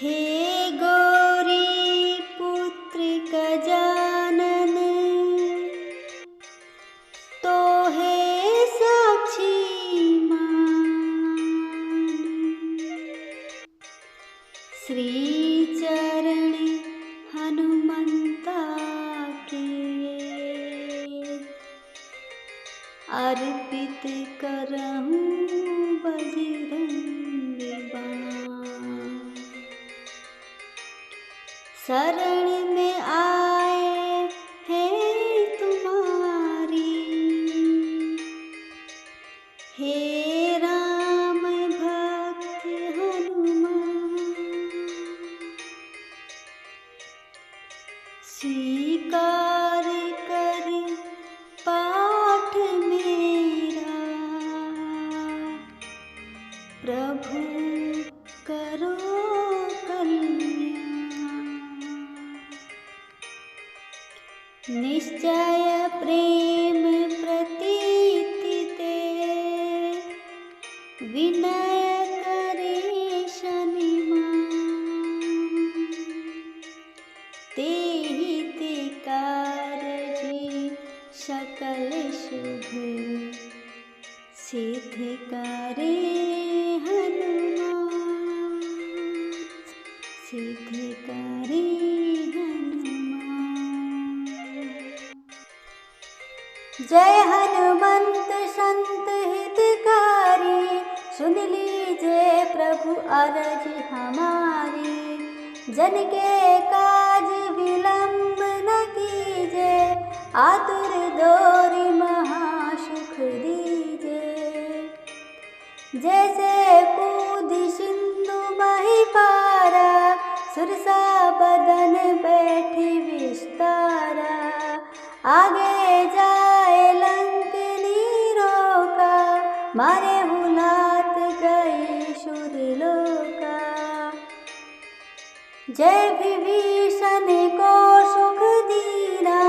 हे गौरी पुत्र गजानन, तो हे साक्षी मान। श्री चरण हनुमंता के अर्पित करहूँ बजरंग बाण। शरण में आए हैं तुम्हारी, हे राम भक्त हनुमान। स्वीकार कर पाठ मेरा, प्रभु करो कल्याण। निश्चय प्रेम प्रतीति ते, विनय करे शनिमान। तेहि ते कारजे सकल शुभ, सिद्ध करे हनुमान। सिद्ध करे हनुमान। जय हनुमंत संत हितकारी, सुन लीजिए प्रभु अरज हमारी। जन के काज विलंब न कीजे, आतुर दोरी महासुख दीजे। जैसे कूद सिंधु मही पारा, सुरसा बदन बैठी विस्तारा। आगे जाए लंक नीरोका, मारे हुलात गई सुरलोका। जय विभीषण को सुख दीना,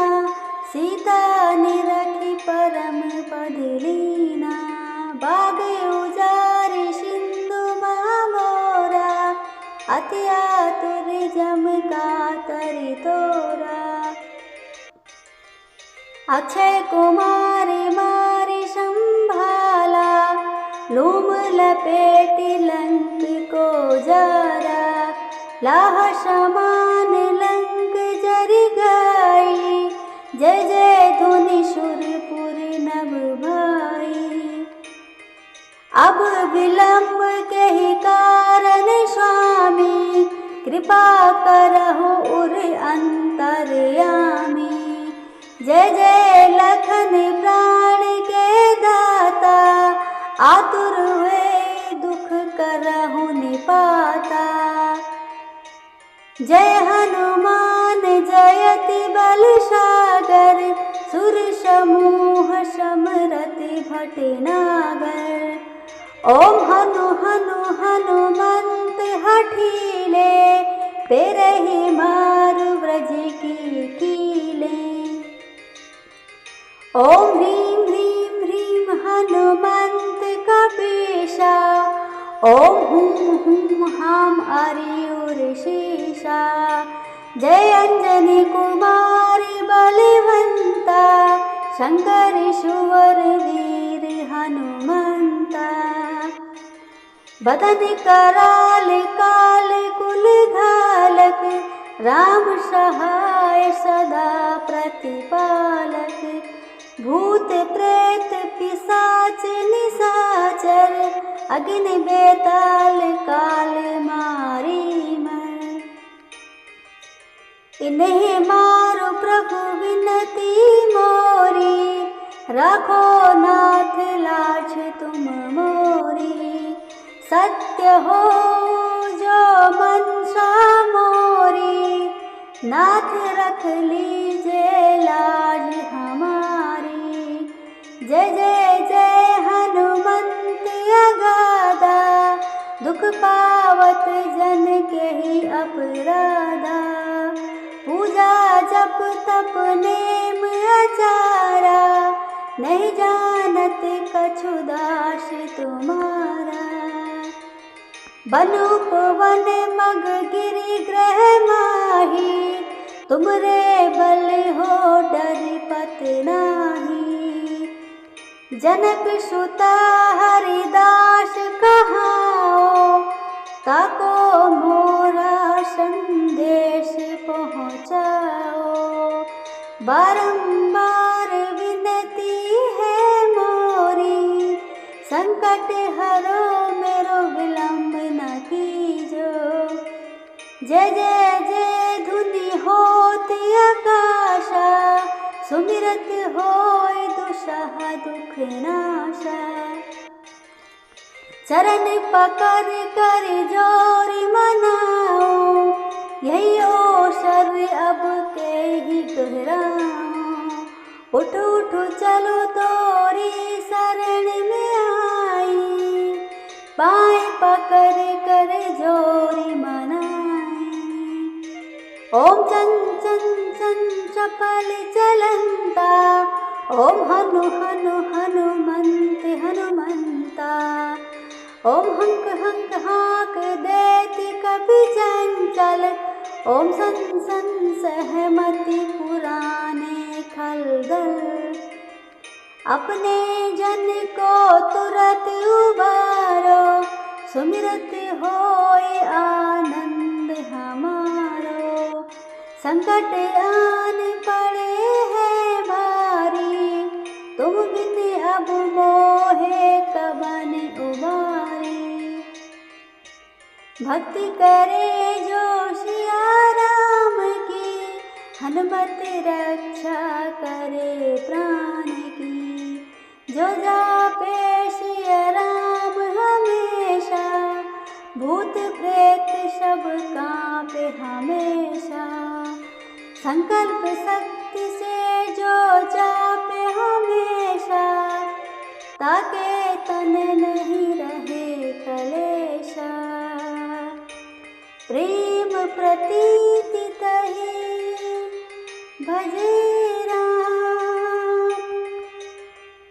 सीता निरखी परम पद लीना। बाग उजारि सिंधु महामोरा, अति आतुर जम का तरि तोरा। अक्षय कुमारी मारी संभाला, लूम लपेटी लंक को जारा। लाह समान लंक जरि गई, जय जय धुनि सुरपुर नभ भाई। अब विलंब के ही कारण स्वामी, कृपा करहु उर अंतरयामी। जय जय लखन प्राण के दाता, आतुर हुए दुख करहु निपाता। जय हनुमान जयति बल सागर, सुर समूह समरति भटनागर। ओम हनु हनु हनुमंत हठीले, पेरहि मारु ब्रज की कीले। ओम ह्रीं ह्रीं ह्रीं हनुमंत कपीसा, ओम हुं हुं हां अरियुर शीसा। जय अंजनी कुमारी बलवंता, शंकर सुवर वीर हनुमंता। बदन कराल काल कुल घालक, राम सहाय सदा प्रतिपालक। भूत प्रेत पिशाच निशाचर, अग्नि बेताल काल मारी मर। इन्हें मारो प्रभु विनती मोरी, राखो नाथ लाज तुम मोरी। सत्य हो जो मनसा मोरी, नाथ रख लीजे लाज हमारी। जय जय जय हनुमंत अगाधा, दुख पावत जन के ही अपराधा। पूजा जप तप नेम आचारा, नहीं जानत कछु दास तुम्हारा। बनुपवन मग गिरि ग्रह माही, तुमरे बल हो डरि पत नाही। जनक सुता हरिदास कहाओ, ताको मोरा संदेश पहुँचाओ। बारंबार विनती है मोरी, संकट हरो मेरो विलंब न कीजो। जय जय जय धुनि होती आकाशा, सुमिरत होय दुसह दुख नाशा। चरण पकड़ कर जोरी मनाओ, यही अवसर अब के ही दोहराओ। उठ उठ चलो तोरी शरण में आई, पाए पकड़ कर जोरी मनाई। ओम चन चन चन चपल चलंता, ओम हनु हनु हनुमंत हनुमंता। ओम हंक हंक हाक देति कपि चंचल, ओम सन सन सहमति पुराने खलदल। अपने जन को तुरत उबारो, सुमिरत होय आनंद हमारो। संकट आन पड़े है भारी, तुम बिन अब मोहे कबन उबारी। भक्ति करे जो सिया राम की, हनुमत रक्षा करे प्राण की। जो जापे सिया राम हमेशा, भूत प्रेत सब कांपे हमेशा। संकल्प शक्ति से जो जापे हमेशा, ताके तन नहीं रहे कलेशा। प्रेम प्रतीति तहि भजे राम,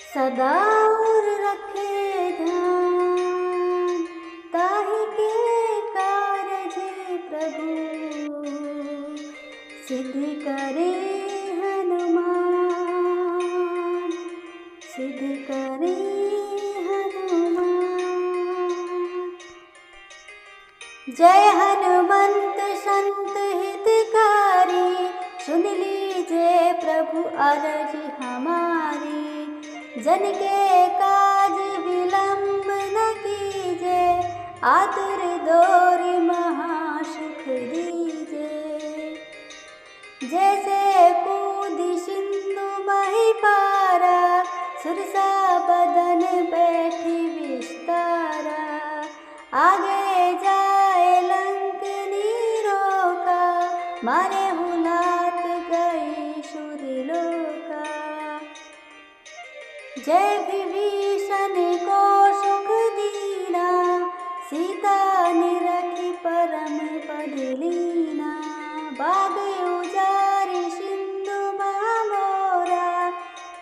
सदा और रखे ध्यान। ताहि के कारज प्रभु, सिद्ध करे हनुमान, सिद्ध करे हनुमान। जय हनुमंत संत हितकारी, सुन लीजिए प्रभु अरज हमारी। जन के काज विलंब न कीजे, आतुर दोरी महासुख दीजे। जैसे कूदी सिंधु मही पारा, सुरसा बदन बैठी विस्तारा। आगे जाए लंक नीरोका, मारे हुलात गई सुरलोका। जय विभीषण को सुख दीना, सीता निरखी परम पद लीना। बाग उजारी सिंधु महामोरा,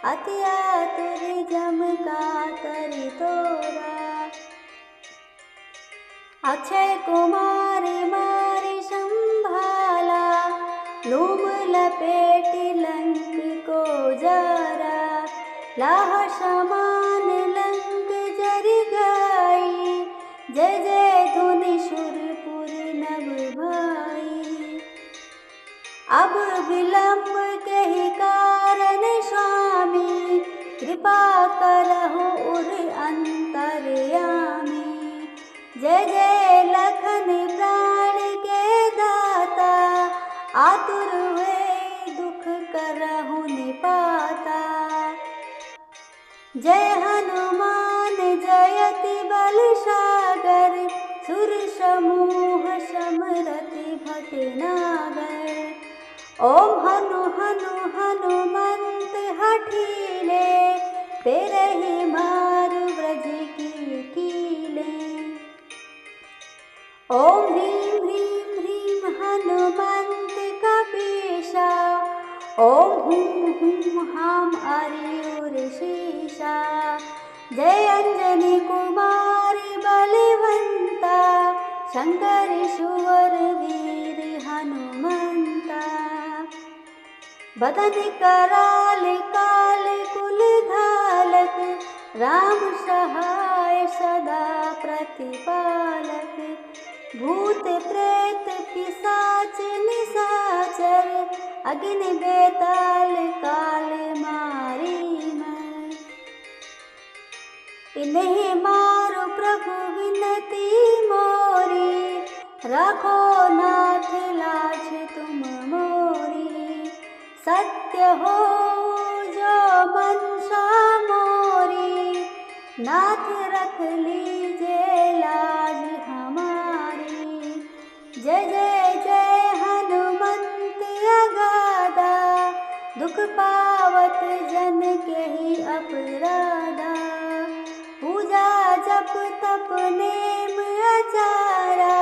अति आतुर जम का तरि तोरा। अक्षय कुमारी मारी संभाला, लूम लपेटी लंक को जारा। लाह समान लंक जरि गई, जय जय धुनि सुरपुर नभ भाई। अब विलंब के ही कारण स्वामी, कृपा करहु उर अंतर्यामी। जय जय लखन प्राण के दाता, आतुर हुए दुख करहु निपाता। जय हनुमान जयति बल सागर, सुर समूह समरति भटनागर। ओम हनु हनु हनुमंत हठीले, तेरहि मारु ब्रज की कीले। ओम ह्रीं ह्रीं ह्रीं हनुमंत कपीसा, ओम हुं हुं हां आर्योर शेषा। जय अंजनी कुमार बलवंता, शंकर सुवर वीर हनुमंता। बदन कराल काल कुल धालक, राम सहाय सदा प्रतिपालक। भूत प्रेत पिशाच निशाचर, अग्नि बेताल काल मारी मैं। इन्हें मारो प्रभु विनती मोरी, रखो नाथ लाज तुम मोरी। सत्य हो जो मनसा मोरी, नाथ रख लीजिए लाज हमारी। जय जय जय हनुमंत अगाधा, दुख पावत जन के ही अपराधा। पूजा जप तप नेम आचारा,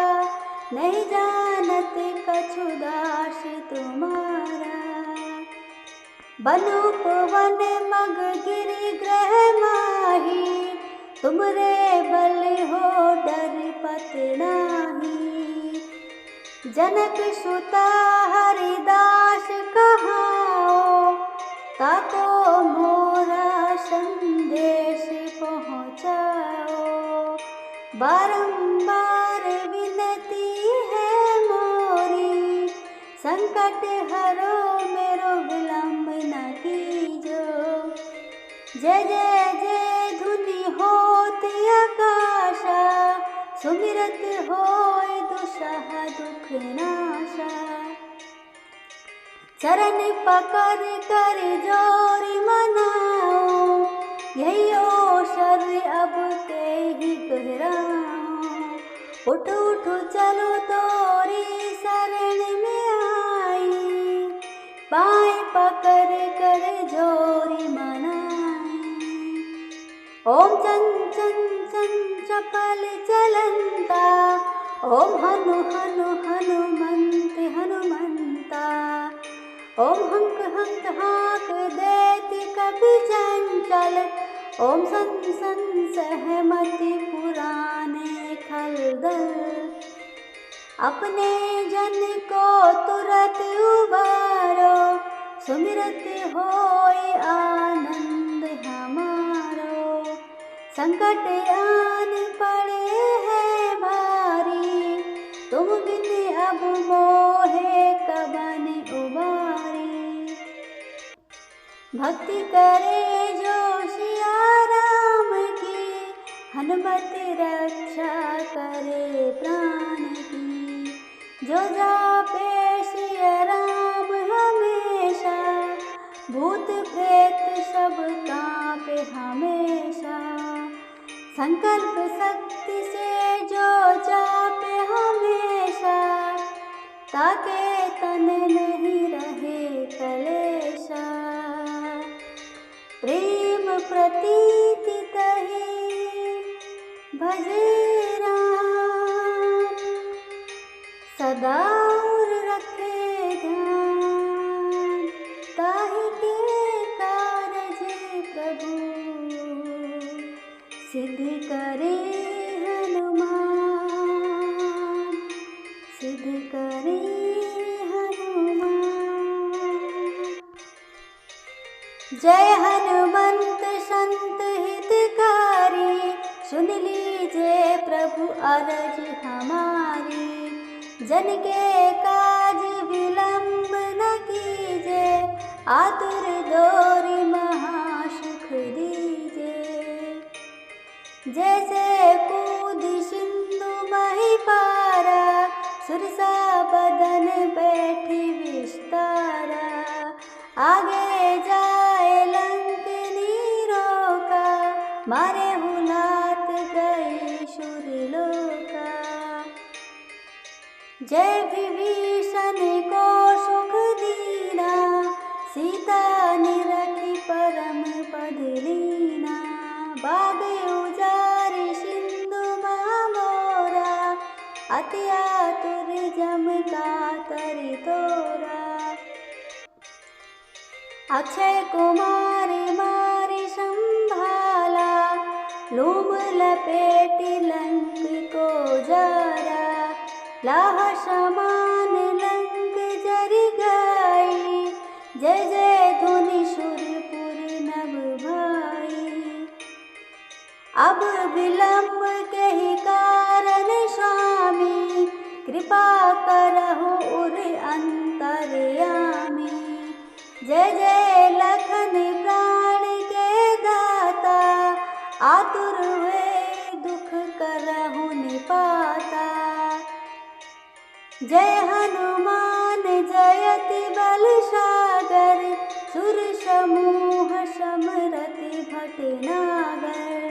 नहीं जानत कछु दास तुम्हारा। बन उपवन मग गिरि ग्रह माही, तुमरे बल हो डर पत नाही। जनक सुता हरिदास कहाओ, ताको मोरा संदेश पहुँचाओ। बारंबार विनती है मोरी, संकट हरो मेरो विलंब न कीजो। जय जय जय धुनि होत आकाशा, सुमिरत होय दुसह दुख नाशा। चरण पकड़ कर जोरी मनाओ, यही ओषर अब के ही गहराओ। उठ उठ चलो तोरी शरण में आई, बाएं पकड़ कर जोरी मनाई। ओम चं चं चं चपल चलंता, ओम हनु हनु हनुमंत हनुमंता। ओम हंक हंक हाक देति कपि चंचल, ओम सन सन सहमति पुराने खलदल। अपने जन को तुरत उबारो, सुमिरत होय आनंद हमारो। संकट आन पड़े है भारी, तुम बिन अब मोहे कबन उबारी। भक्ति करे जो सिया राम की, हनुमत रक्षा करे प्राण की। जो जापे सिया राम हमेशा, भूत प्रेत सब कांपे हमेशा। संकल्प शक्ति से जो जापे हमेशा, ताके तन नहीं रहे कलेशा। प्रेम प्रतीति तहि भजे राम, सदा और रखे ध्यान। ताहि के कारज प्रभु, सिद्ध करे हनुमान, सिद्ध करे हनुमान। जय हनुमंत संत हितकारी, सुन लीजिए प्रभु अरज हमारी। जन के काज विलंब न कीजिए, आतुर दोरी महासुख दीजिए। जैसे कूद सिंधु मही पारा, सुरसा बदन बैठी विस्तारा। आगे जाए लंक नीरोका, मारे हुलात गई सुरलोका। जय विभीषण को सुख दीना, सीता निरखी परम पद लीना। बाग उजारि सिंधु महामोरा, अति आतुर जम का तरि तोरा। अक्षय कुमारी मारी संभाला, लूम लपेटी लंक को जारा। लाह समान लंक जर गई, जय जय धुनि सुरपुर नभ भाई। अब विलंब के ही कारण स्वामी, कृपा करहु उर अंतर्यामी। जय जय लखन प्राण के दाता, आतुर हुए दुख करहु निपाता। जय हनुमान जयति बल सागर, सुर समूह समरति भटनागर।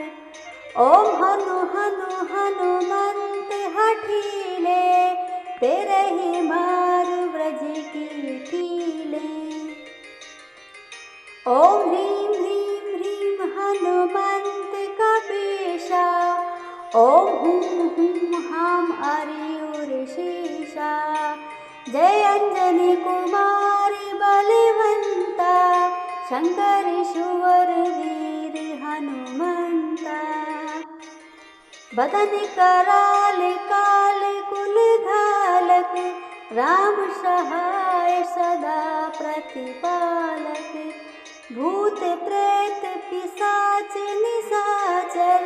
ओम हनु हनु हनुमंत हठीले, तेरे ही मारु ब्रज की कीले। ओम ह्रीं ह्रीं ह्रीं हनुमंत कपीसा, ओम हुं हुं हां अरियुर शीसा। जय अंजनी कुमारी बलवंता, शंकर सुवर वीर हनुमंता। बदन कराल काल कुल धालक, राम सहाय सदा प्रतिपालक। भूत प्रेत पिशाच निशाचर,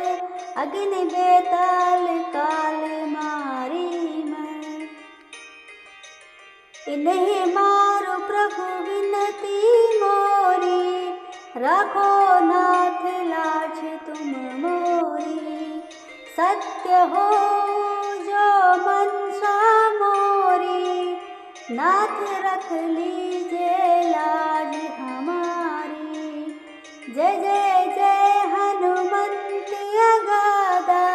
अग्नि बेताल काल मारी मैं। इन्हें मारो प्रभु विनती मोरी, राखो नाथ लाज तुम मोरी। सत्य हो जो मनसा मोरी, नाथ रख लीजिए लाज हमारी। जय जय जय हनुमंत अगाधा,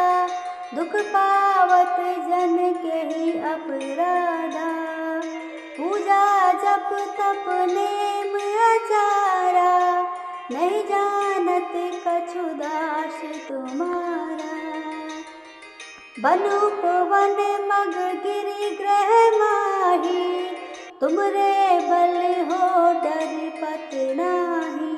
दुख पावत जन के ही अपराधा। पूजा जप तप नेम आचारा, नहीं जानत कछु दास तुम्हारा। बनुपवन मग गिरि ग्रह माही, तुमरे बल हो डरपत नाही।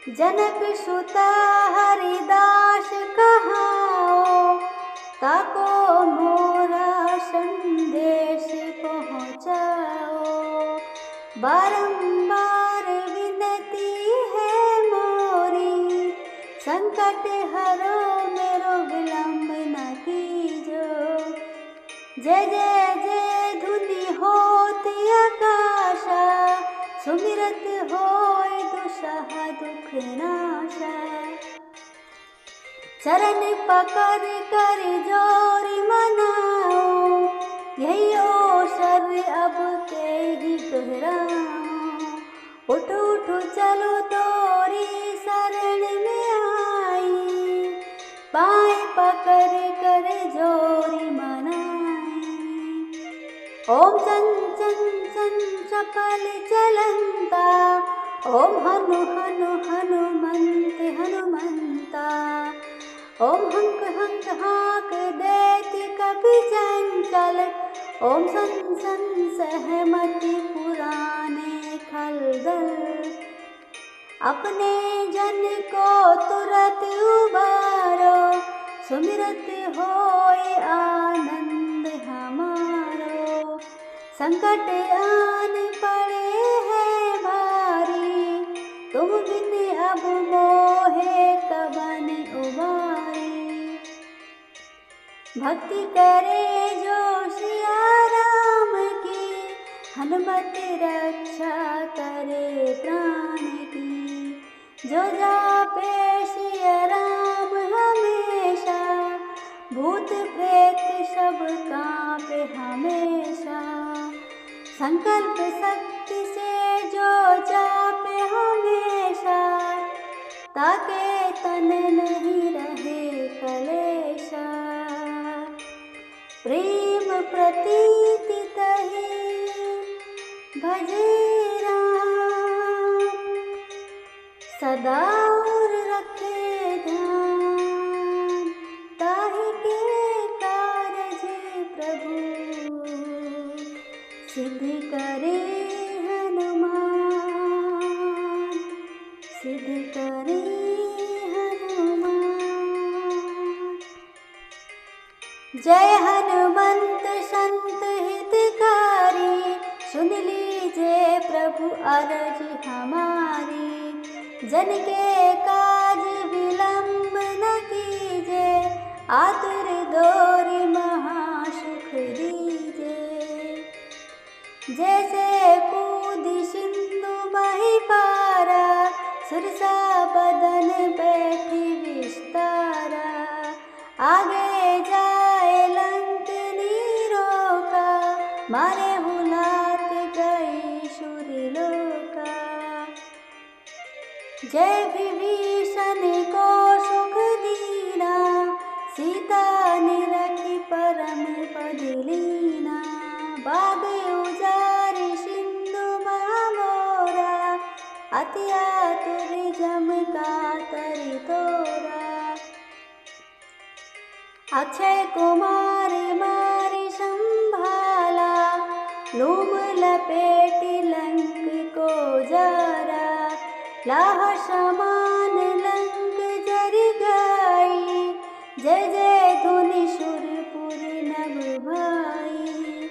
जनक सुता हरिदास कहाओ, ताको मोरा संदेश पहुँचाओ। बारंबार विनती है मोरी, संकट हरो मेरो विलंब न कीजो। जय जय जय धुनि होत आकाशा, सुमिरत होय दुसह दुख नाशा। चरण पकड़ कर जोरी मनाओ, यही अवसर अब के ही दोहराओ। उठ उठ चलो तोरी शरण में आई, पाए पकड़ कर जोरी मनाई। ओम चं चं चं चपल चलंता, ओम हनु हनु हनुमंत हनुमंता। ओम हंक हंक हाक देति कपि चंचल, ओम सन सन सहमति पुराने खलदल। अपने जन को तुरत उबारो, सुमिरत होय आनंद हमारो। संकट आन पड़े है भारी, तुम बिन अब मोहे कबन उबारी। भक्ति करे जो सिया राम की, हनुमत रक्षा करे प्राण की। जो जापे सिया राम हमेशा, भूत प्रेत सब कांपे हमेशा। संकल्प शक्ति से जो जापे हमेशा, ताके तन नहीं रहे कलेशा। प्रेम प्रतीति तहि भजे राम, सदा और रखे ध्यान। ताहि के कारज प्रभु, सिद्धि करे हनुमान, सिद्धि करे हनुमान। जय हनुमंत संत हितकारी, सुन लीजिए प्रभु अरज हमारी। जन के काज विलंब न कीजिए, आतुर दौरि महासुख दीजिए। जैसे कूद सिंधु मही पारा, सुरसा बदन बैठी विस्तारा। आगे जाए लंक नीरोका, मारे हुलात गई सुरलोका। जय विभीषण को सुख दीना, सीता निरखी परम पद लीना। बाग उजारि सिंधु महामोरा, अति आतुर जम का तरि तोरा। अक्षय कुमार मारि संभाला, लूम लपेटि लंक को जारा। लाह समान लंक जरि गई, जय जय धुनि सुरपुर नभ भाई।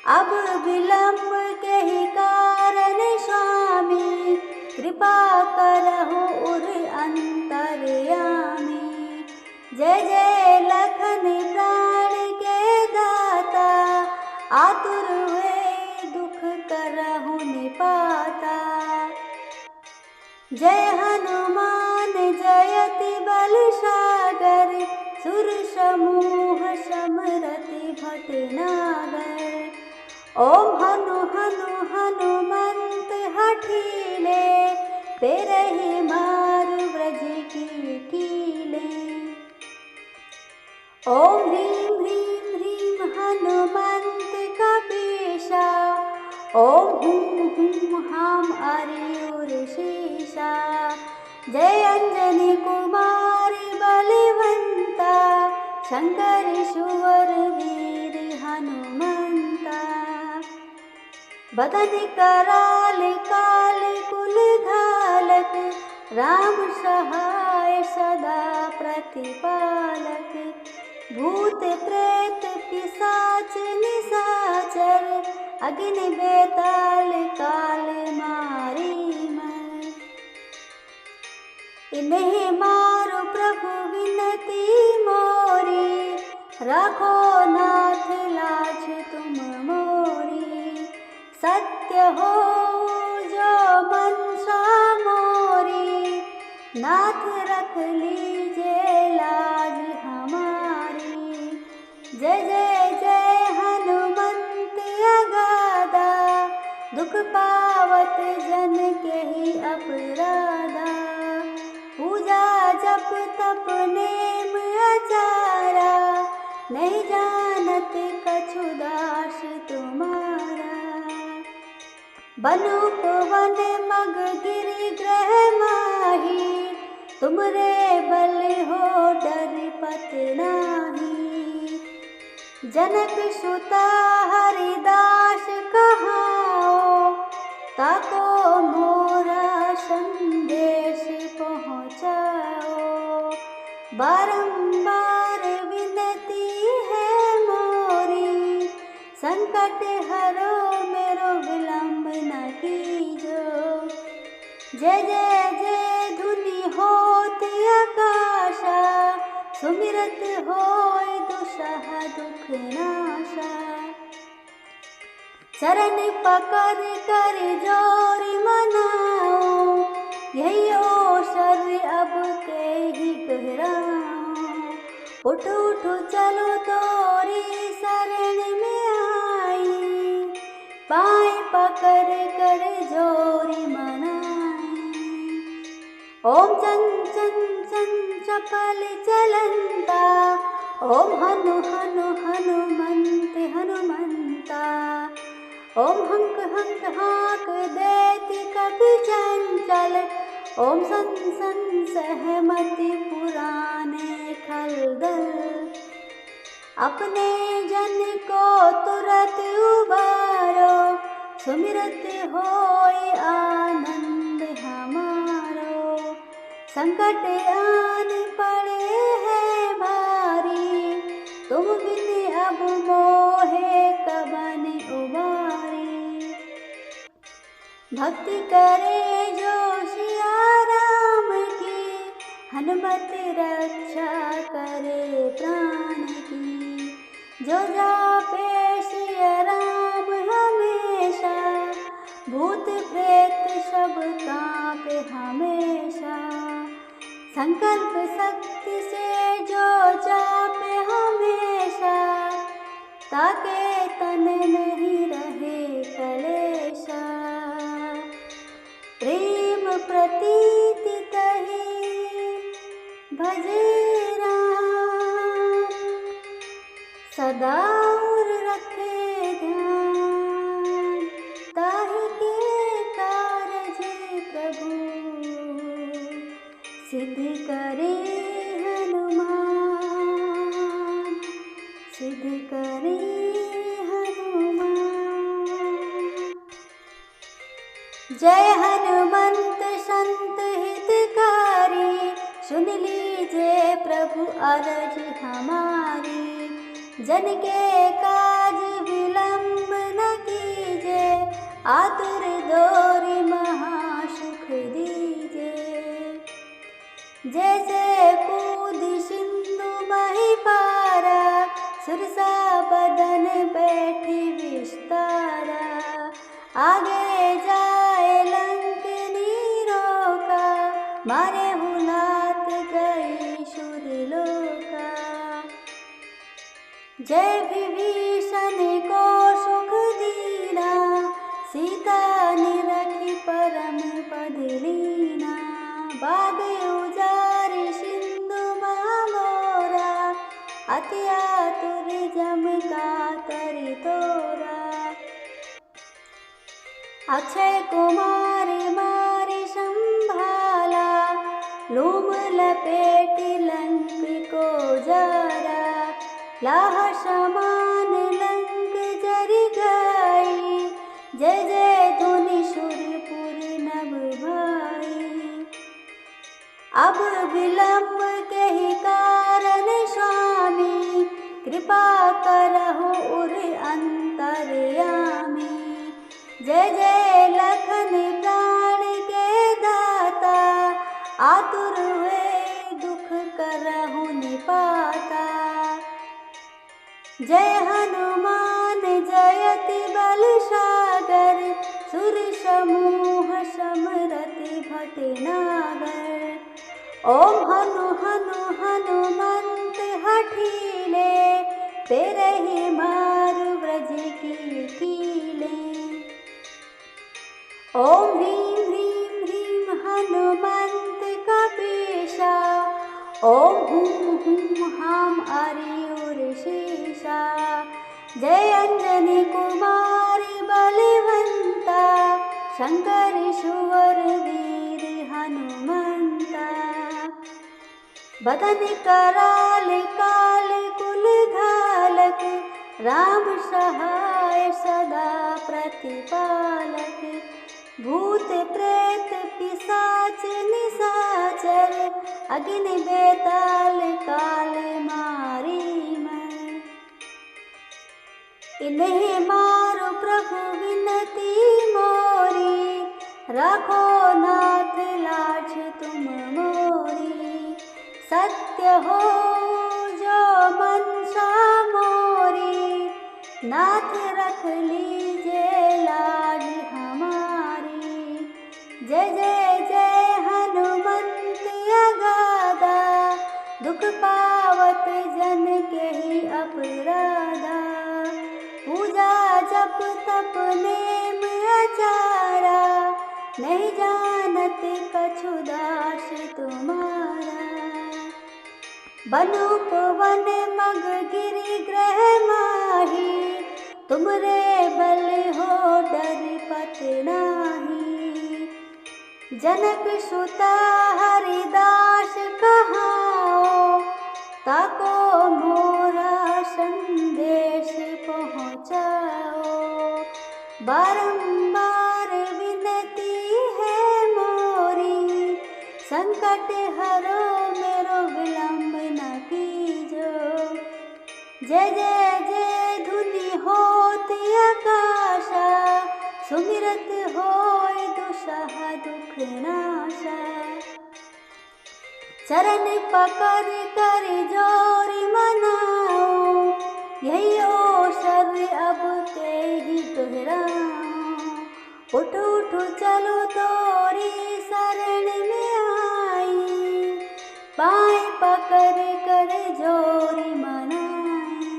अब विलंब के ही कारण स्वामी, कृपा करहु उर अंतरयामी। जय जय लखन प्राण के दाता, आतुर हुए दुख करहु निपाता। जय हनुमान जयति बल सागर, सुर समूह समरति भटनागर। ओम हनु हनु हनुमंत हठीले, पेरहि मारु ब्रज की कीले। ओम ह्रीं ह्रीं ह्रीं हनुमंत कपीसा, ओम हूं हूं हां अरियुर शीसा। जय अंजनी कुमार बलवंता, शंकर सुवर वीर हनुमंता। बदन कराल काल कुल घालक, राम सहाय सदा प्रतिपालक। भूत प्रेत पिशाच निशाचर, अग्नि बेताल काल मारी मर। इन्हें मारो प्रभु विनती मोरी, राखो नाथ लाज तुम मोरी। सत्य हो जो मनसा मोरी, नाथ रख लीजिए लाज हमारी। जय जय जय हनुमंत अगाधा, दुख पावत जन के ही अपराधा। पूजा जप तप नेम आचारा, नहीं जानत कछु दास तुम्हारा। बनुप वन मग गिरि ग्रह माही, तुमरे बल हो डर पत नाही। जनक सुता हरिदास कहाओ, ताको मोरा संदेश पहुँचाओ। बारंबार विनती है मोरी, संकट हरो मेरो विलंब न कीजो। जय जय जय धुनि होत आकाशा, सुमिरत होय दुसह दुख नाशा। चरण पकड़ कर जोर मनाओ, यही अवसर अब के ही गहराओ। उठ उठ चलो तोरी शरण में आई, पाए पकड़ कर जोरी मनाई। ओम चं चं चं चपल चलंता, ओम हनु हनु हनुमंत हनुमंता। ओम हंक हंक हाक देति कपि चंचल, ओम सन सन सहमति पुराने खलदल। अपने जन को तुरत उबारो, सुमिरत होय आनंद हमारो। संकट आन पड़े है भारी, भक्ति करे जो सिया राम की, हनुमत रक्षा करे प्राण की। जो जापे सिया राम हमेशा, भूत प्रेत सब कांपे हमेशा। संकल्प शक्ति से जो जापे हमेशा, ताके तन नहीं रहे कलेशा। प्रेम प्रतीति तहि भजे राम, सदा और रखे ध्यान। ताहि के कारज प्रभु, सिद्ध करे हनुमान, सिद्ध करे हनुमान। जय हनुमंत संत हितकारी, सुन लीजिए प्रभु अरज हमारी। जन के काज विलंब न कीजिए, आतुर दौरि महासुख दीजिए। जैसे कूद सिंधु मही पारा, सुरसा बदन बैठी विस्तारा। आगे जाए लंक नीरोका, मारे हुलात गई सुरलोका। जय विभीषण को सुख दीना, सीता निरखी परम पद लीना। बाग उजारि सिंधु महामोरा, अति आतुर जम कातरि तोरा। अक्षय कुमार मारि संभाला, लूम लपेटि लंक को जारा। लाह समान लंक जरि गई, जय जय धुनि सुरपुर नभ भाई। अब विलंब के ही कारण स्वामी, कृपा करहु उर अंतर्यामी। जय जय लखन प्राण के दाता, आतुर हुए दुख करहु निपाता। जय हनुमान जयति बल सागर, सुर समूह समरति भटनागर। ओम हनु हनु हनुमंत हठीले, तेरहि मारु ब्रज की कीले। ओम ह्रीं ह्रीं ह्रीं हनुमंत कपीसा, ओम हूं हूं हां अरियुर शीसा। जय अंजनी कुमारी बलवंता, शंकर सुवर वीर हनुमंता। बदन कराल काल कुल घालक, राम सहाय सदा प्रतिपालक। भूत प्रेत पिशाच निशाचर, अग्नि बेताल काल मारी मैं। इन्हें मारो प्रभु विनती मोरी, राखो नाथ लाज तुम मोरी। सत्य हो जो मनसा मोरी, नाथ रख लीजिए लाज हमारी। जय जय जय हनुमंत अगाधा, दुख पावत जन के ही अपराधा। पूजा जप तप नेम आचारा, नहीं जानत कछु दास तुम्हारा। बनुप वन मग गिरि ग्रह माही, तुमरे बल हो डर पत नाही। जनक सुता हरिदास कहाओ, ताको मोरा संदेश पहुँचाओ। बारंबार विनती है मोरी, संकट हरो मेरो विलंब न कीजो। जय जय जय धुनि होत आकाशा, सुमिरत होय चरण पकड़ कर जोरी मनाओ, यही अवसर अब के ही दोहराओ। उठ उठ चलो तोरी शरण में आई, पाए पकड़ कर जोरी मनाई।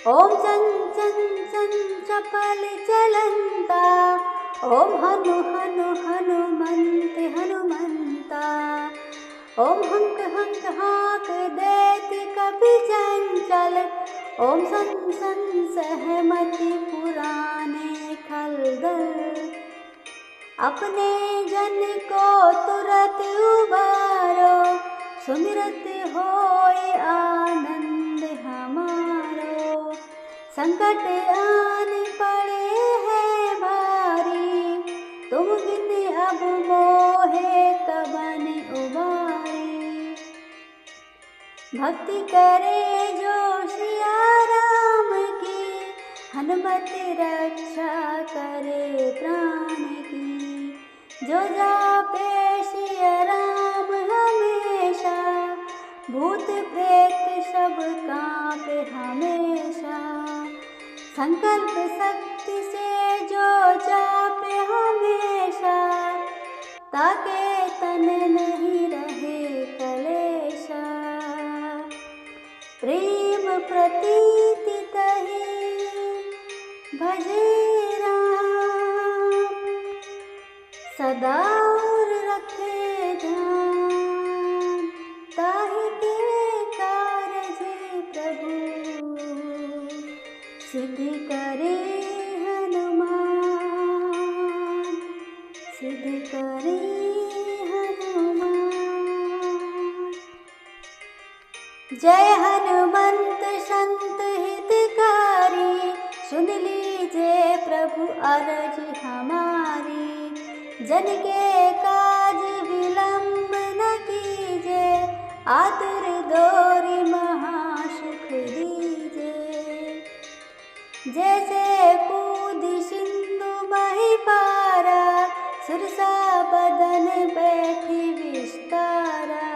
ओम चन चन चन चपल चलंता, ओम हनु हनु हनुमंत हनुमंता। ओम हंक हंक हाक देति कपि चंचल, ओम सन सन सहमति पुराने खलदल। अपने जन को तुरत उबारो, सुमिरत होए आनंद हमारो। संकट आन पड़े हैं भारी, तुम बिन अब मोहे कबन उबारी। भक्ति करे जो सिया राम की, हनुमत रक्षा करे प्राण की। जो जापे सिया राम हमेशा, भूत प्रेत सब कांपे हमेशा। संकल्प शक्ति से जो जापे हमेशा, ताके तन नहीं रहे कलेशा। प्रेम प्रतीति तहि भजे राम, सदा और रखे ध्यान। ताहि के कारज प्रभु, सिद्धि करे हनुमान, सिद्धि करे हनुमान। जय हनुमंत संत हितकारी, सुन लीजिए प्रभु अरज हमारी। जन के काज विलंब न कीजिए, आतुर दोरी महासुख दीजिए। जैसे कूद सिंधु मही पारा, सुरसा बदन बैठी विस्तारा।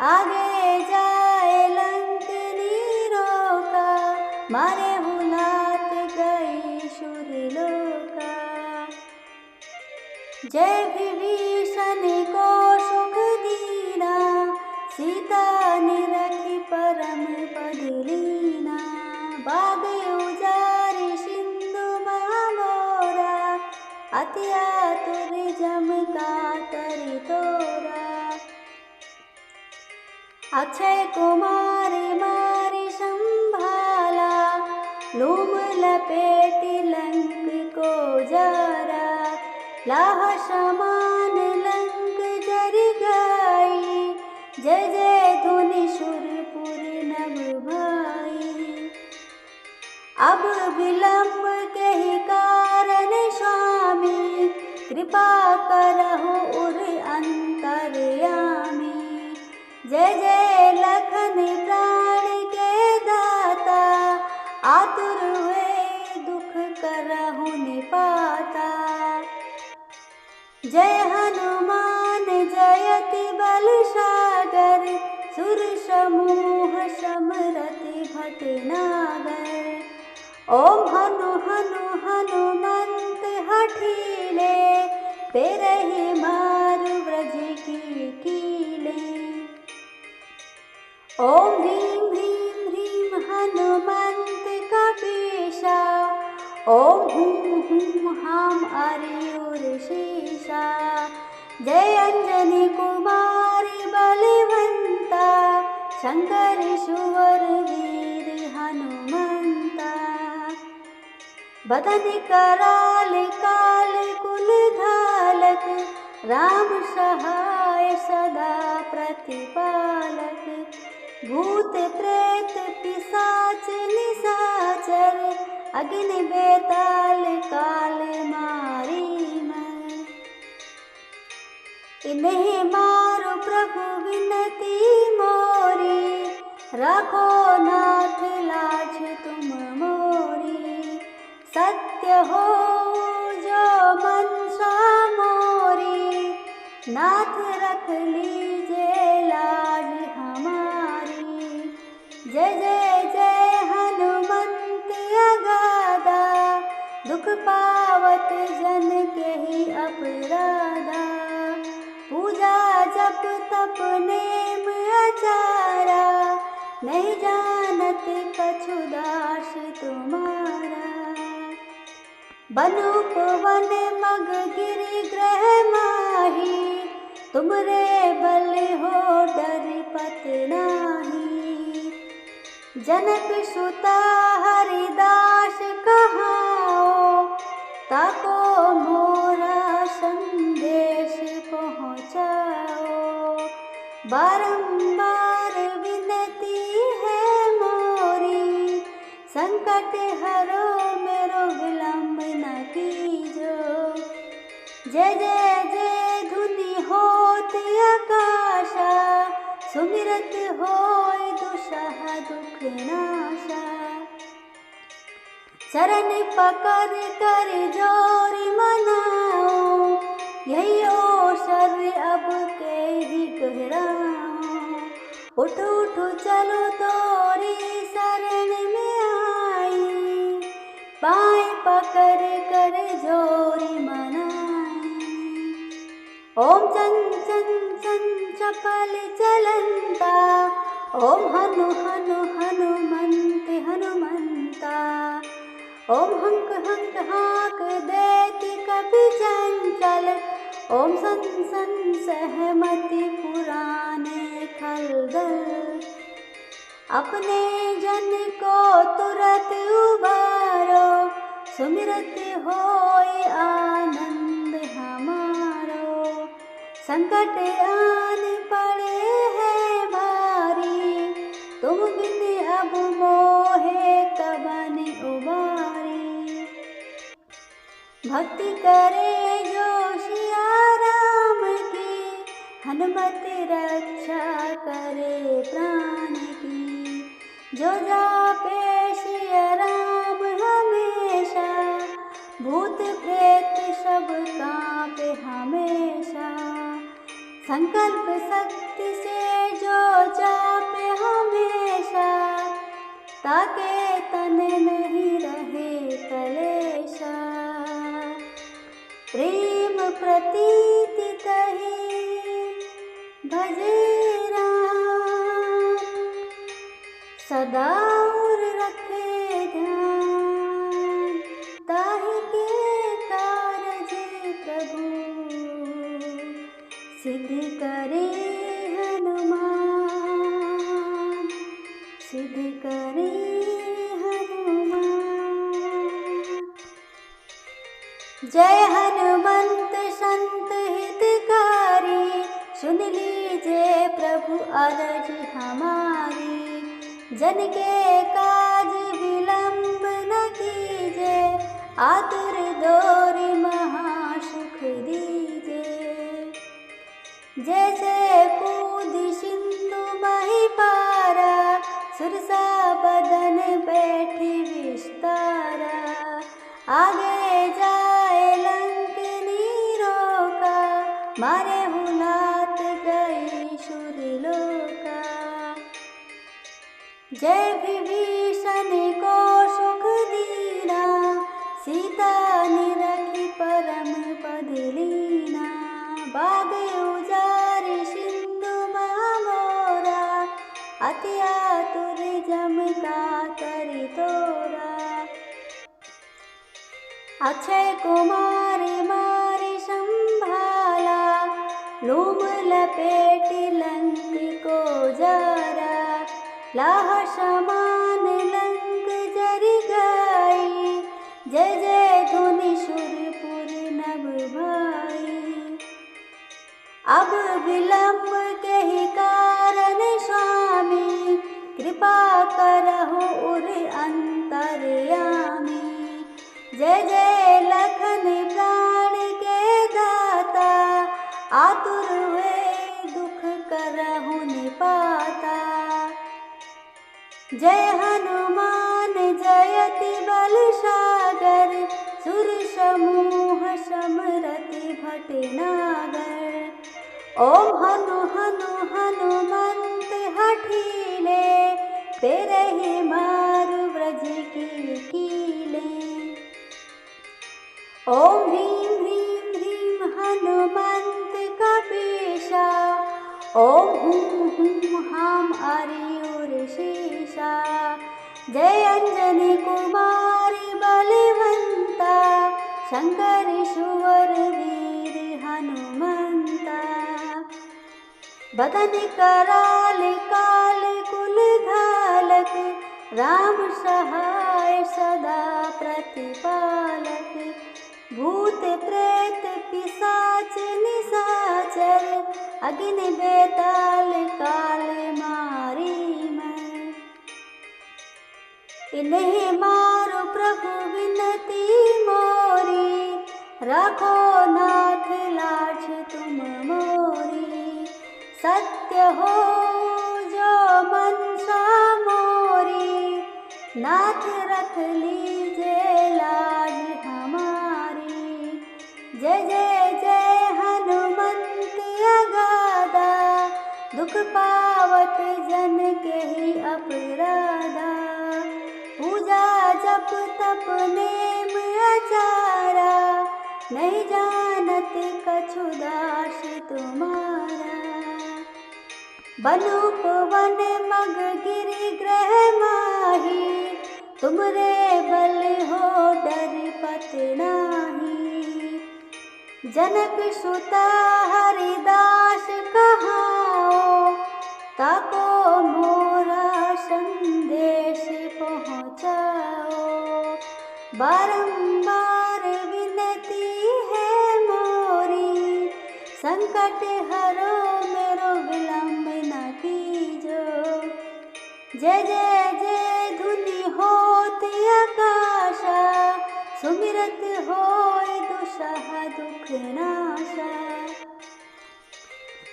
आगे जाए लंक नीरोका, मारे हुलात गई सुरलोका। जय विभीषण को सुख दीना, सीता निरखी परम पद लीना। बाग उजारि सिंधु महामोरा, अति आतुर जम कातरि तोरा। अक्षय कुमारी मारी संभाला, लूम लपेटी लंक को जारा। लाह समान लंक जरि गाई, जय जय धुनि सुरपुर नभ भाई। अब विलंब के ही कारण स्वामी, कृपा करहु उर अंतर्यामी। जय जय लखन प्राण के दाता, आतुर हुए दुख करहु निपाता। जय हनुमान जयति बल सागर, सुर समूह समरति भटनागर। ओम हनु हनु हनुमंत हठीले, पेरहि मारु ब्रज की कीले। ओम ह्रीं ह्रीं ह्रीं हनुमंत कपीसा, ओम हूं हूं हां अरियुर शीसा। जय अंजनी कुमारी बलवंता, शंकर सुवर वीर हनुमंता। बदन कराल काल कुल धालक, राम सहाय सदा प्रतिपालक। भूत प्रेत पिशाच निशाचर, अग्नि बेताल काल मारी मैं। इन्हें मारो प्रभु विनती मोरी, राखो नाथ लाज तुम मोरी। सत्य हो जो मनसा मोरी, नाथ रख लीजे जय जय जय हनुमंत अगाधा, दुख पावत जन के ही अपराधा। पूजा जप तप नेम आचारा, नहीं जानत कछु दास तुम्हारा। बन उपवन मग गिरि ग्रह माही, तुमरे बल हो डरपत नाही। जनक सुता हरिदास कहाओ, ताको मोरा संदेश पहुँचाओ। बारंबार विनती है मोरी, संकट हरो मेरो विलंब न कीजो। जय जय जय धुनि होत आकाशा, सुमिरत होय दुसह दुख नाशा। चरण पकड़ कर जोरी मनाओ, यही ओसर अब के ही कहराओ। उठ उठ चलो तोरी शरण में आई, पाए पकड़ कर जोरी मनाई। ओम चन चन चन चपल चलंता, ओम हनु हनु हनुमंत हनुमंता। ओम हंक हंक हाक देति कपि चंचल, ओम सन सन सहमति पुराने खलदल। अपने जन को तुरत उबारो, सुमिरत होय आनंद हमारो। संकट आन पड़े है भारी, तुम बिन अब मोहे कबन उबारी। भक्ति करे जो सिया राम की, हनुमत रक्षा करे प्राण की। जो जापे सिया राम हमेशा, भूत प्रेत सब कांपे हमेशा। संकल्प शक्ति से जो जापे हमेशा, ताके तन नहीं रहे कलेशा। प्रेम प्रतीति तहि भजे राम, सदा और रखे ध्यान। ताहि के कारज प्रभु, सिद्ध करे हनुमान, सिद्ध करे हनुमान। जय हनुमंत संत हितकारी, सुन लीजिए प्रभु अरज हमारी। जन के काज विलंब न कीजे, आतुर दोरी महासुख दीजे। जैसे कूद सिंधु मही पारा, सुरसा बदन बैठी विस्तारा। आगे जाए लंक नीरोका, मारे हुलात गई सुरलोका। जय विभीषण को सुख दीना, सीता निरखी परम पद लीना। बाग उजारि सिंधु महामोरा, अति आतुर जम का करि तोरा। अक्षय कुमारी मारी संभाला, लूम लपेटी लंक को जारा। लाह समान लंक जरि गई, जय जय धुनि सुरपुर नभ भाई। अब विलंब के ही कारण स्वामी, कृपा करहु उर अंतर्यामी। जय जय लखन प्राण के दाता, आतुर हुए दुख करहु निपाता। जय हनुमान जयति बल सागर, सुर समूह समरति भटनागर। ओम हनु हनु हनुमंत हठीले, तेरे ही मारु ब्रज की कीले। ओम ह्रीं ह्रीं ह्रीं हनुमंत कपीसा, ओम हुं हुं हां आर्योर शीशा। जय अंजनी कुमारी बलवंता, शंकर सुवर वीर हनुमंता। बदन कराल काल कुल धालक, राम सहाय सदा प्रतिपालक। भूत प्रेत पिशाच निशाचर, अग्नि बेताल काल मारी मैं। इन्हें मारो प्रभु विनती मोरी, रखो नाथ लाज तुम मोरी। सत्य हो जो मनसा मोरी, नाथ रख लीजे लाज हमारी। जय जय जय हनुमंत अगाधा, दुख पावत जन के ही अपराधा। पूजा जप तप नेम आचारा, नहीं जानत कछु दास तुम्हारा। बनुपवन मग गिरि ग्रह माही, तुमरे बल हो डर पत नाही। जनक सुता हरिदास कहाओ, ताको मोरा संदेश पहुँचाओ। बारंबार विनती है मोरी, संकट हरो मेरो विलंब न कीजो। जय जय जय धुनि होत आकाशा, सुमिरत होय दुसह दुख नाशा।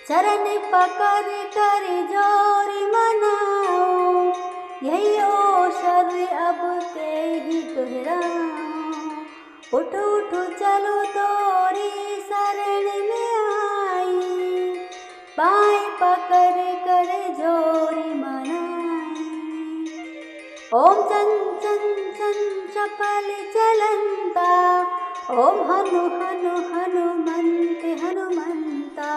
चरण पकड़ कर जोरी मनाओ, यही ओसर अब के ही दोहराओ। उठ उठ चलो तोरी शरण में आई, पाए पकड़ कर जोरी मनाई। ओम चन चन चन चपल चलंता, ओम हनु हनु हनुमंत हनुमंता।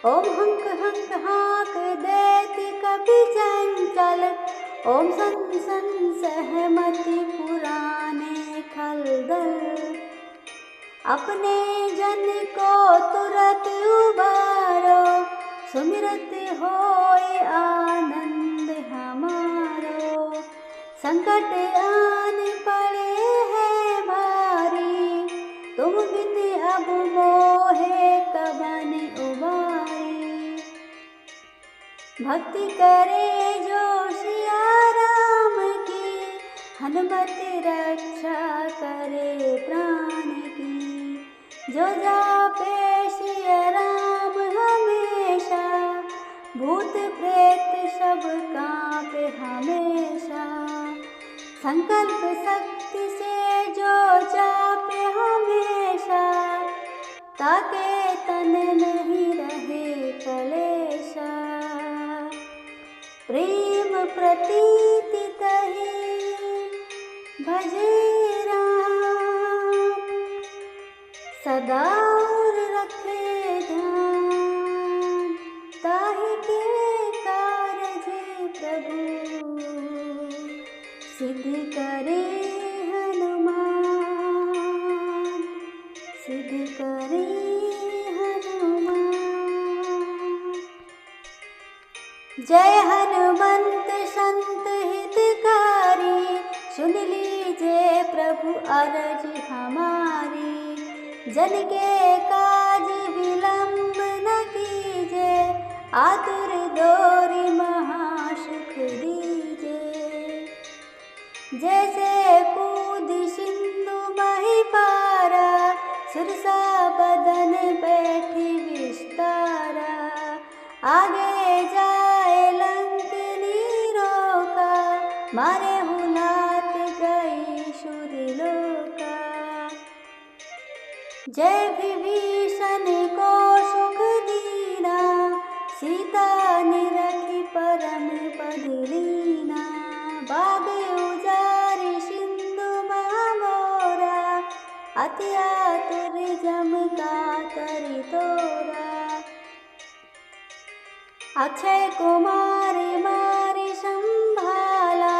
ओम हंक हंक हाक देति कपि चंचल, ओम सन सन सहमति पुराने खलदल। अपने जन को तुरत उबारो, सुमिरत होय आनंद हमारो। संकट आन पड़े है भारी, तुम बिन अब मोहे कबन उबारी। भक्ति करे जो सिया राम की, हनुमत रक्षा करे प्राण की। जो जापे सिया राम हमेशा, भूत प्रेत सब कांपे हमेशा। संकल्प शक्ति से जो जापे हमेशा, ताके तन नहीं रहे कलेशा। प्रेम प्रतीति तहि भजे राम, सदा और रखे ध्यान। ताहि के कारज प्रभु, सिद्ध करे हनुमान, सिद्ध करे हनुमान। जय हनुमंत संत हितकारी, सुन लीजिए प्रभु अरज हमारी। जन के काज विलंब न कीजे, आतुर दोरी महासुख दीजे। जैसे कूद सिंधु मही पारा, सिरसा बदन बैठी विस्तारा। आगे जाए लंक नीरोका, मारे हुलात गई सुरलोका। जय विभीषण को सुख दीना, सीता ने रखी परम पद लीना। अति आतुर जम का तरि तोरा। अक्षय कुमारी मारी संभाला,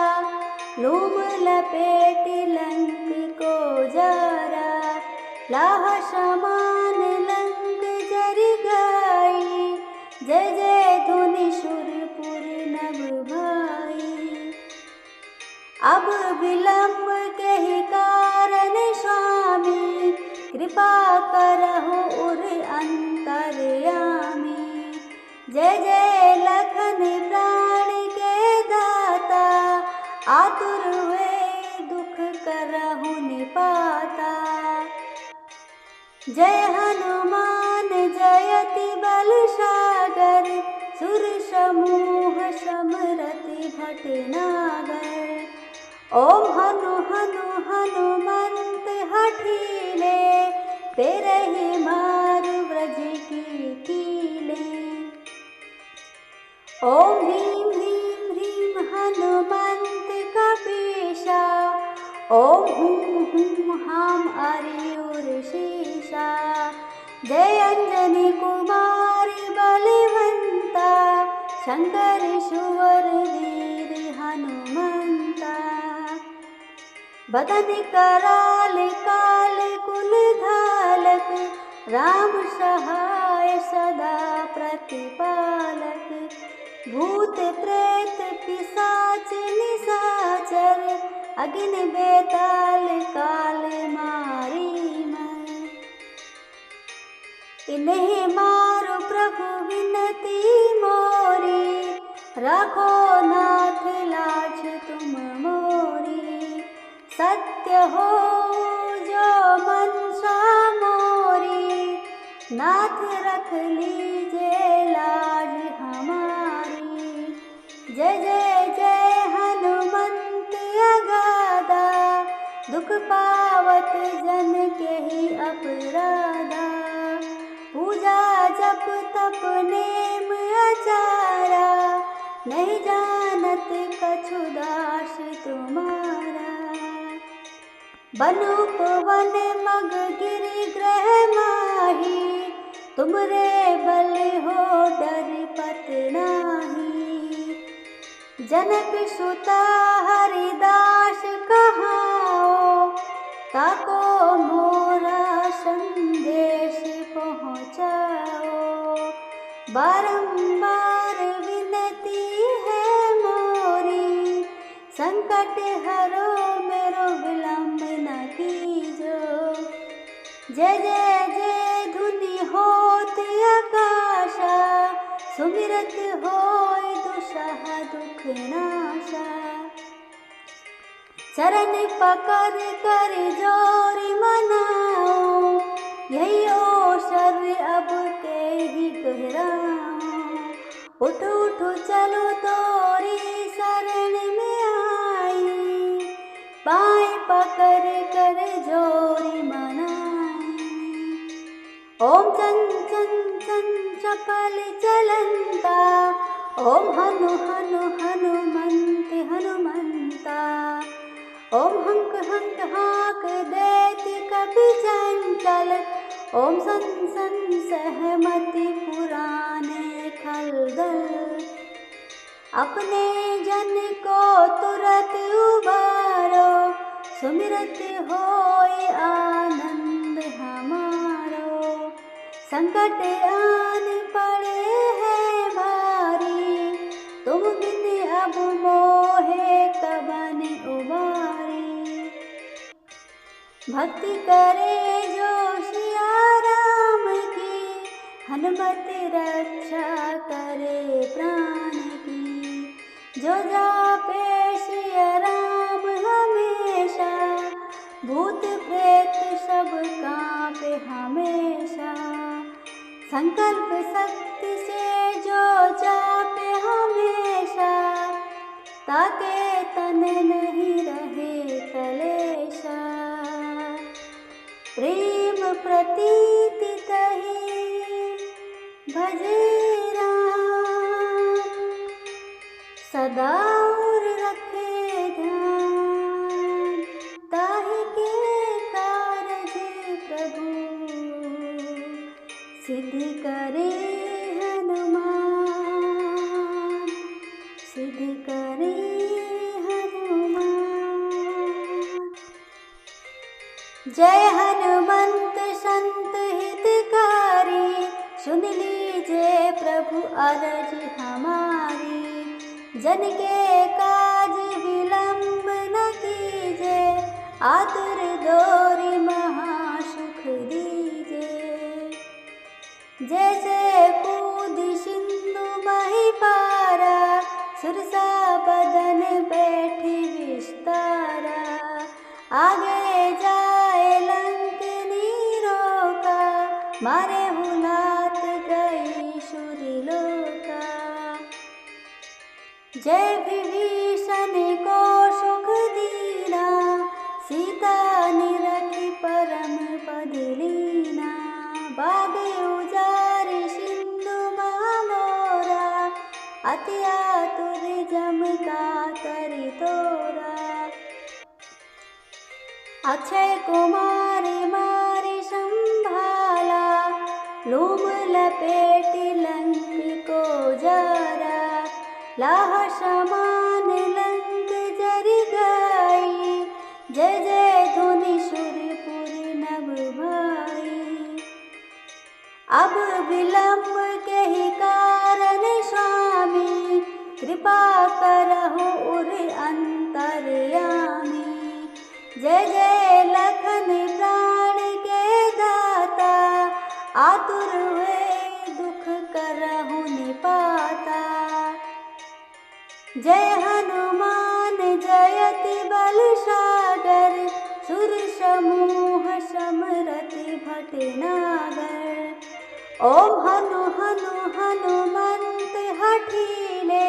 लूम लपेट लंक को जरा। लाह समान लंक जर गई, जय जय धुनि सुरपुर नभ भाई। अब विलंब के ही कारण स्वामी, कृपा करहु उर अंतर्यामी। जय जय लखन प्राण के दाता, आतुर हुए दुख करहु निपाता। जय हनुमान जयति बल सागर, सुर समूह समरति भटनागर। ओम हनु हनु हनुमंत हठीले, पेरहि मारु ब्रज की कीले। ओम ह्रीं ह्रीं ह्रीं हनुमंत कपीसा, ओम हूं हूं हां अरियुर शीसा। जय अंजनी कुमारी बलवंता, शंकर सुवर वीर हनुमंता। बदन कराल काल कुल धालक, राम सहाय सदा प्रतिपालक। भूत प्रेत पिशाच निशाचर, अग्नि बेताल काल मारी मैं। इन्हें मारो प्रभु विनती मोरी, राखो नाथ लाज तुम मोरी। सत्य हो जो मनसा मोरी, नाथ रख लीजिए लाज हमारी। जय जय जय हनुमंत अगाधा, दुख पावत जन के ही अपराधा। पूजा जप तप नेम आचारा, नहीं जानत कछु दास तुम्हारा। वन उपवन मग गिरि ग्रह माही, तुमरे बल हो डरपत नाही। जनक सुता हरिदास कहाओ, ताको मोरा संदेश पहुँचाओ। बारंबार विनती है मोरी, संकट हरो मेरो विलंब न कीजो। जय जय जय धुनि होत आकाशा, सुमिरत होय दुसह दुख नाशा। चरण पकड़ कर जोरी मनाओ, यही ओसर अब के ही गहराओ। उठ उठ चलो तोरी शरण में आई, पाए पकड़ कर जोरी मनाई। ओम चं चं चं चपल चलंता, ओम हनु हनु हनुमंत हनुमंता। ओम हंक हंक हाक देति कपि चंचल, ओम सन सन सहमति पुराने खलदल। अपने जन को तुरत उबारो, सुमिरत होय आनंद हमारो। संकट आन पड़े है भारी, तुम बिन अब मोहे कबन उबारी। भक्ति करे जो सिया राम की, हनुमत रक्षा करे प्राण की। जो जापे सिया राम हमेशा, भूत प्रेत सब कांपे हमेशा। संकल्प शक्ति से जो जापे हमेशा, ताके तन नहीं रहे कलेशा। प्रेम प्रतीति तहि भजे राम, सदा और रखे ध्यान, ताहि के कारज जय हनुमंत संत हितकारी, सुन लीजिए प्रभु अरज हमारी। जन के काज विलंब न कीजिए, आतुर दौरी महासुख दीजिए। जैसे कूद सिंधु मही पारा, सुरसा बदन बैठी विस्तारा। आगे जाए लंक नीरोका, मारे हुलात गई सुरलोका। जय विभीषण को सुख दीना, सीता निरखी परम पद लीना। बाग उजारि सिंधु महामोरा, अति आतुर जम का तरि तोरा। अक्षय कुमारी मारी संभाला, लूम लपेटी लंक को जारा। लाह समान लंक जरि गई, जय जय धुनि सुरपुर नभ भाई। अब विलंब के ही कारण स्वामी, कृपा करहु उर अंतर्यामी। जय जय लखन प्राण के दाता, आतुर हुए दुख करहु निपाता। जय हनुमान जयति बल सागर, सुर समूह समरति भटनागर। ओम हनु हनु हनुमंत हठीले,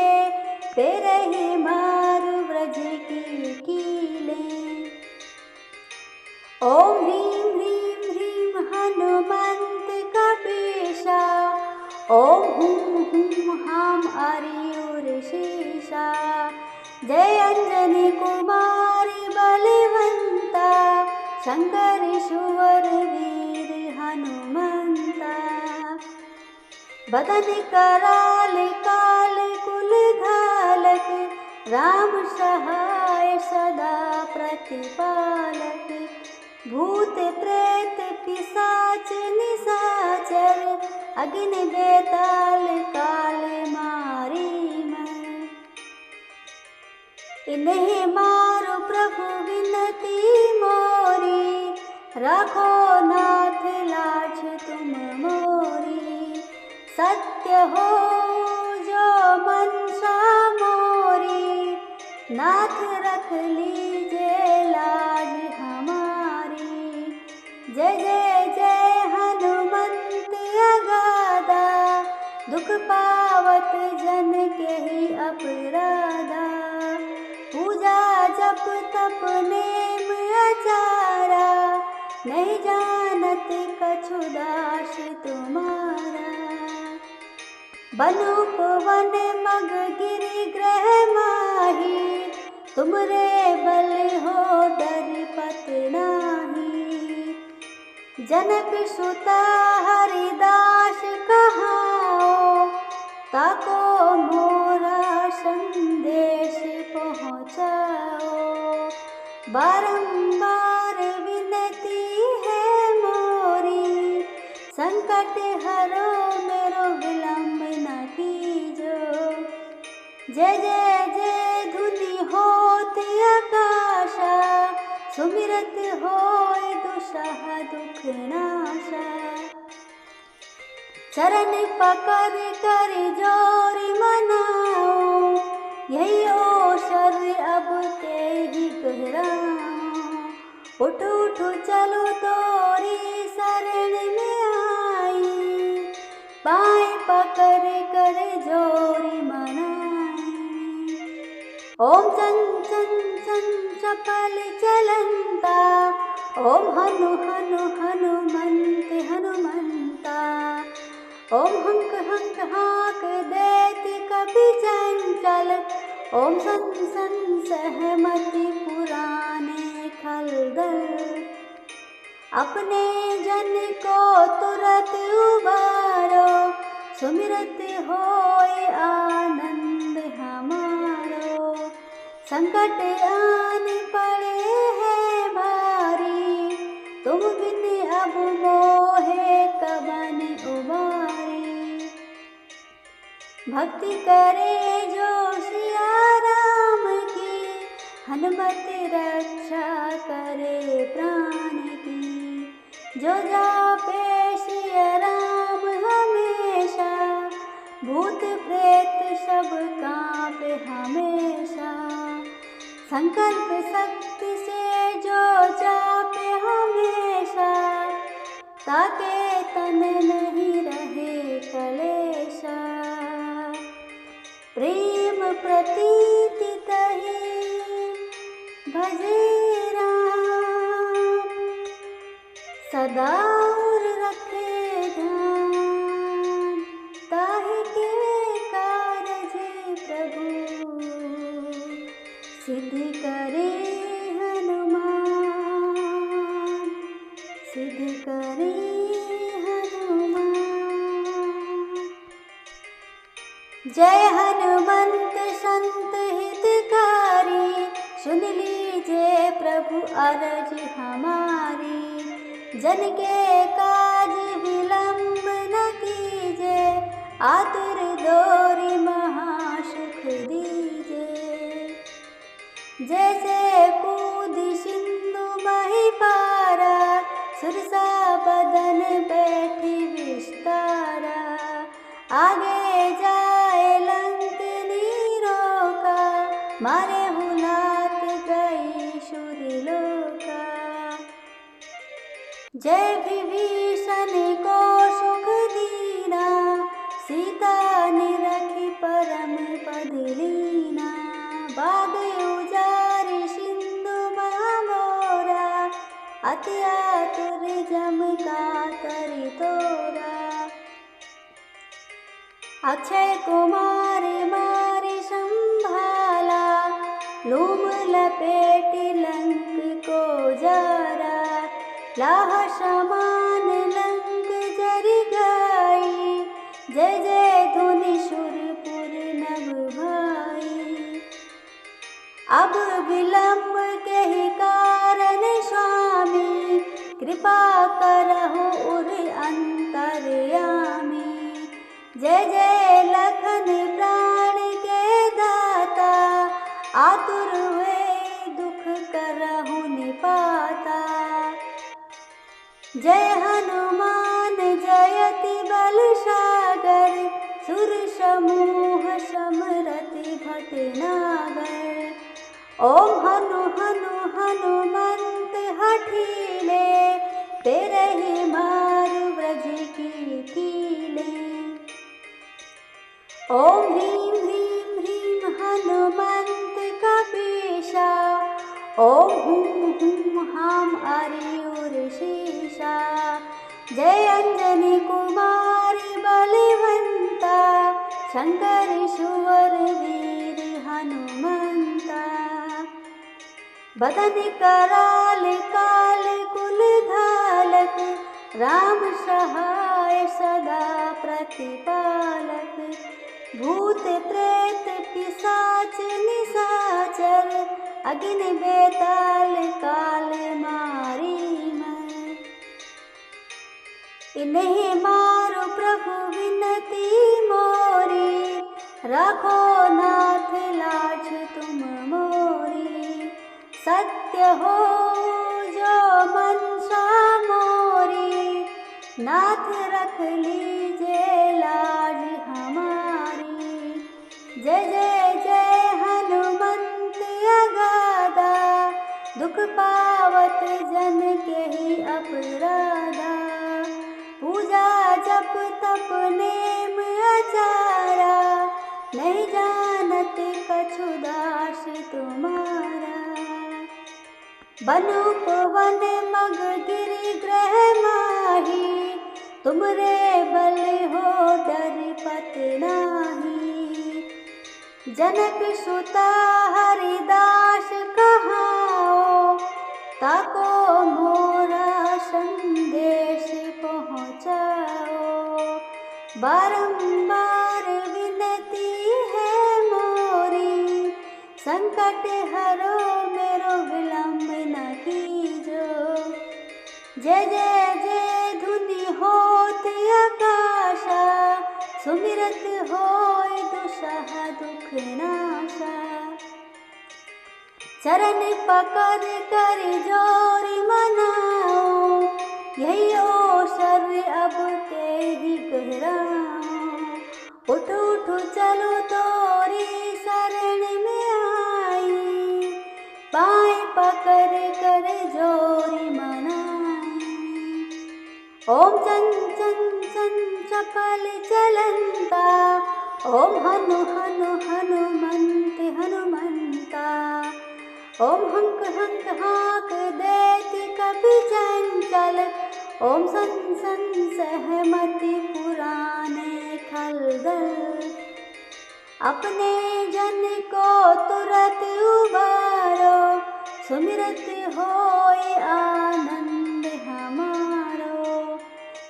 पेरहि मारु ब्रज की कीले। ओम ह्रीं ह्रीं ह्रीं हनुमंत कपीसा, ओम हुं हुं हां अरियुर शीसा। जय अंजनी कुमारी बलवंता, शंकर सुवर वीर हनुमंता। बदन कराल काल कुल घालक, राम सहाय सदा प्रतिपालक। भूत प्रेत पिशाच निशाचर, अग्नि बेताल काल मारी मैं। इन्हें मारो प्रभु विनती मोरी, राखो नाथ लाज तुम मोरी। सत्य हो जो मनसा मोरी, नाथ रख लीजिए लाज हमारी। जय जय जय हनुमंत अगाधा, दुख पावत जन के ही अपराधा। पूजा जप तप नेम आचारा, नहीं जानत कछु दास तुम्हारा। बनुप वन मग गिरि ग्रह माही, तुमरे बल हो डरपत नाही। जनक सुता हरिदास कहाओ, ताको मोरा संदेश पहुँचाओ। बारंबार विनती है मोरी, संकट हरो मेरो विलंब न कीजो। जय जय जय धुनि होत आकाशा, सुमिरत होय दुसह दुख नाशा। चरण पकड़ कर जोरी मनाओ, यही ओसर अब के ही गहराओ। उठ उठ चलो तोरी शरण में आई, पाए पकड़ कर जोरी मनाई। ओम चं चं चं चपल चलंता, ओम हनु हनु हनुमंत हनुमंता। ओम हंक हंक हाक देति कपि चंचल, ओम सन सन सहमति पुराने खलदल। अपने जन को तुरत उबारो, सुमिरत होय आनंद हमारो। संकट आन पड़े है भारी, बिन अब मोहे कबन उबारी। भक्ति करे जो सिया राम की, हनुमत रक्षा करे प्राण की। जो जापे सिया राम हमेशा, भूत प्रेत सब कांपे हमेशा। संकल्प शक्ति से जो जापे हमेशा, ताके तन नहीं रहे कलेशा। प्रेम प्रतीति तहि भजे राम, सदा और रखे ध्यान। ताहि के कारज प्रभु, सिद्धि करे हनुमान, सिद्धि करे हनुमान। जय हनुमंत संत हितकारी, सुन लीजिए प्रभु अरज हमारी। जन के काज विलंब न कीजे, आतुर दोरी महासुख दीजे। जैसे कूद सिंधु मही पारा, सुरसा बदन बैठी विस्तारा। आगे जाए लंक नीरोका, मारे हुलाक गई सुरलोका। जय विभीषण को सुख दीना, सीता ने रखी परम पद लीना। बाग उजारि सिंधु महामोरा, अति आतुर जम का करि तोरा। अक्षय कुमार मारि संभाला, लूम लपेट लंक को जारा। लाह समान लंक जरि गाई, जय जय धुनि सुरपुर नभ भाई। अब विलंब के ही कारण स्वामी, कृपा करहु उर अंतरयामी। जय जय लखन प्राण के दाता, आतुर हुए दुख करहु निपाता। जय हनुमान जयति बल सागर, सुर समूह समरति भटनागर। ओम हनु हनु हनुमंत हठीले, तेरे ही मारु ब्रज की कीले। ओम ह्रीं ह्रीं ह्रीं हनुमंत कपीसा, ओम हुं हुं हां अरियुर शीसा। जय अंजनी कुमारी बलवंता, शंकर सुवर वीर हनुमंता। बदन कराल काल कुल धालक, राम सहाय सदा प्रतिपालक। भूत प्रेत पिशाच निशाचर, अग्नि बेताल काल मारी मैं। इन्हें मारो प्रभु विनती मोरी, रखो नाथ लाज तुम मोरी। सत्य हो जो मनसा मोरी, नाथ रख लीजिए लाज हमारी। जय जय जय हनुमंत अगाधा, दुख पावत जन के ही अपराधा। पूजा जप तप नेम आचारा, नहीं जानत कछु दास तुम्हारा। बनुपवन मग गिरि ग्रह माही, तुमरे बल हो डरपत नाही। जनक सुता हरिदास कहाओ, ताको मोरा संदेश पहुँचाओ। बारंबार विनती है मोरी, संकट हरो मेरो विलंब न कीजो। जय जय जय धुनि होत आकाशा, सुमिरत होय दुसह दुख नाशा। चरण पकड़ कर जोरी मनाओ, यही अवसर अब के ही कहराओ। उठ उठ चलो तोरी शरण में आई, पाए पकड़ कर जोरी मनाई। ओम चन चन चन चपल चलंता, ओम हनु हनु हनुमंत हनुमंता। ओम हंक हंक हाक देत कपि चंचल, ओम सन सन सहमति पुराने खलदल। अपने जन को तुरत उबारो, सुमिरत होय आनंद हमारो।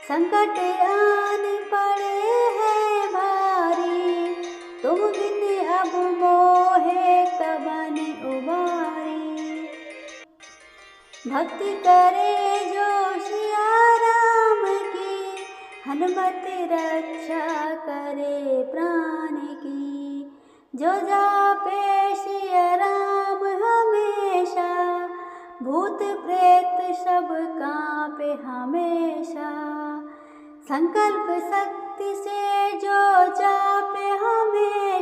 संकट आन पड़े हैं भारी, तुम बिन अब मोहे कबन उबारी। भक्ति करे जो सिया राम की, हनुमत रक्षा करे प्राण की। जो जापे सिया राम हमेशा, भूत प्रेत सब कांपे हमेशा। संकल्प शक्ति